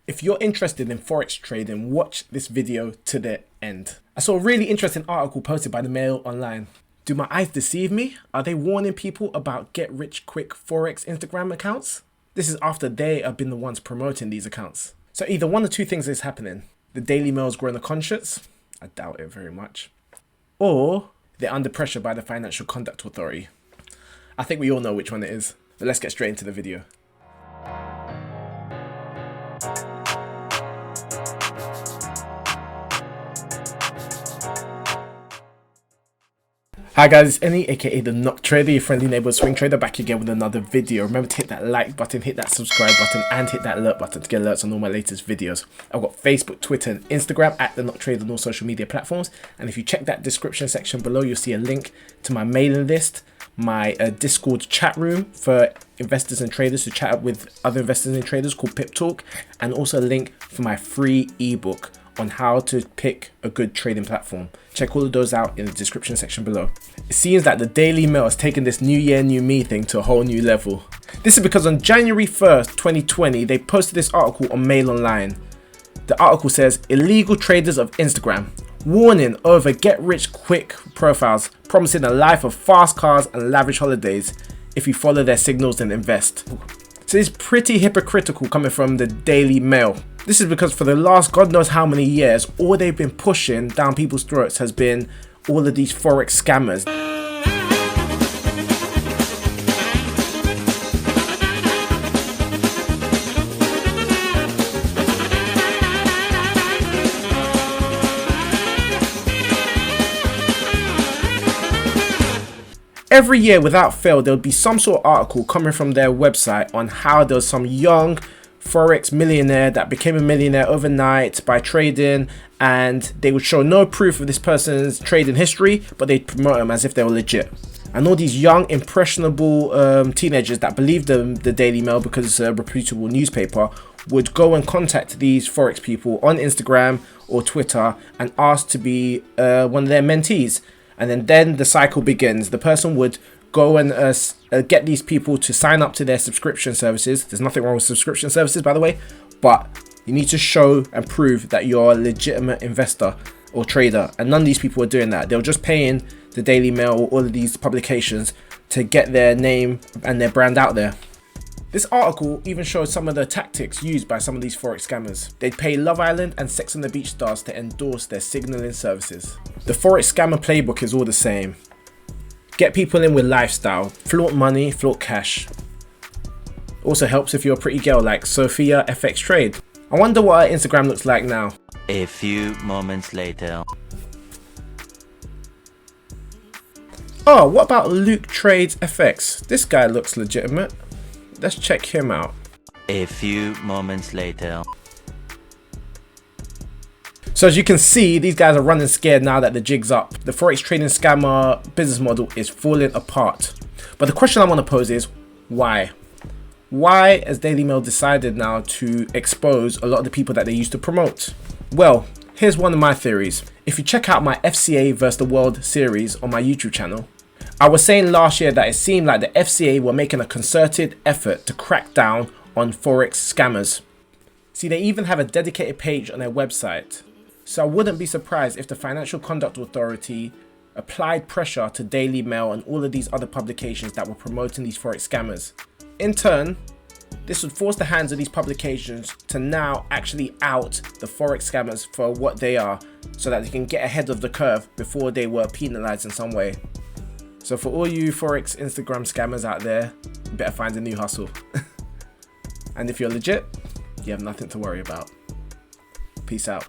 If you're interested in Forex trading, watch this video to the end. I saw a really interesting article posted by the Mail Online. Do my eyes deceive me? Are they warning people about get-rich-quick Forex Instagram accounts? This is after they have been the ones promoting these accounts. So either one or two things is happening. The Daily Mail's growing a conscience. I doubt it very much. Or they're under pressure by the Financial Conduct Authority. I think we all know which one it is. But let's get straight into the video. Hi guys, it's Any, aka the Knock Trader, your friendly neighborhood swing trader, back again with another video. Remember to hit that like button, hit that subscribe button, and hit that alert button to get alerts on all my latest videos. I've got Facebook, Twitter, and Instagram at the Knock Trader on all social media platforms. And if you check that description section below, you'll see a link to my mailing list, my Discord chat room for investors and traders to chat up with other investors and traders called Pip Talk, and also a link for my free ebook on how to pick a good trading platform. Check all of those out in the description section below. It seems that the Daily Mail has taken this new year, new me thing to a whole new level. This is because on January 1st, 2020, they posted this article on Mail Online. The article says, illegal traders of Instagram, warning over get-rich-quick profiles, promising a life of fast cars and lavish holidays if you follow their signals and invest. So it's pretty hypocritical coming from the Daily Mail. This is because for the last God knows how many years, all they've been pushing down people's throats has been all of these Forex scammers. Every year without fail, there would be some sort of article coming from their website on how there was some young Forex millionaire that became a millionaire overnight by trading, and they would show no proof of this person's trading history, but they'd promote them as if they were legit. And all these young, impressionable teenagers that believed the Daily Mail because it's a reputable newspaper would go and contact these Forex people on Instagram or Twitter and ask to be one of their mentees. And then the cycle begins. The person would go and get these people to sign up to their subscription services. There's nothing wrong with subscription services, by the way, but you need to show and prove that you're a legitimate investor or trader. And none of these people are doing that. They're just paying the Daily Mail or all of these publications to get their name and their brand out there. This article even shows some of the tactics used by some of these Forex scammers. They'd pay Love Island and Sex on the Beach stars to endorse their signaling services. The Forex scammer playbook is all the same. Get people in with lifestyle, flaunt money, flaunt cash. Also helps if you're a pretty girl like Sophia FX Trade. I wonder what her Instagram looks like now. A few moments later. Oh, what about Luke Trades FX? This guy looks legitimate. Let's check him out. A few moments later. So as you can see, these guys are running scared now that the jig's up. The Forex trading scammer business model is falling apart. But the question I want to pose is, why? Why has Daily Mail decided now to expose a lot of the people that they used to promote? Well, here's one of my theories. If you check out my FCA vs the World series on my YouTube channel, I was saying last year that it seemed like the FCA were making a concerted effort to crack down on Forex scammers. See, they even have a dedicated page on their website. So I wouldn't be surprised if the Financial Conduct Authority applied pressure to Daily Mail and all of these other publications that were promoting these Forex scammers. In turn, this would force the hands of these publications to now actually out the Forex scammers for what they are, so that they can get ahead of the curve before they were penalized in some way. So for all you Forex Instagram scammers out there, you better find a new hustle. And if you're legit, you have nothing to worry about. Peace out.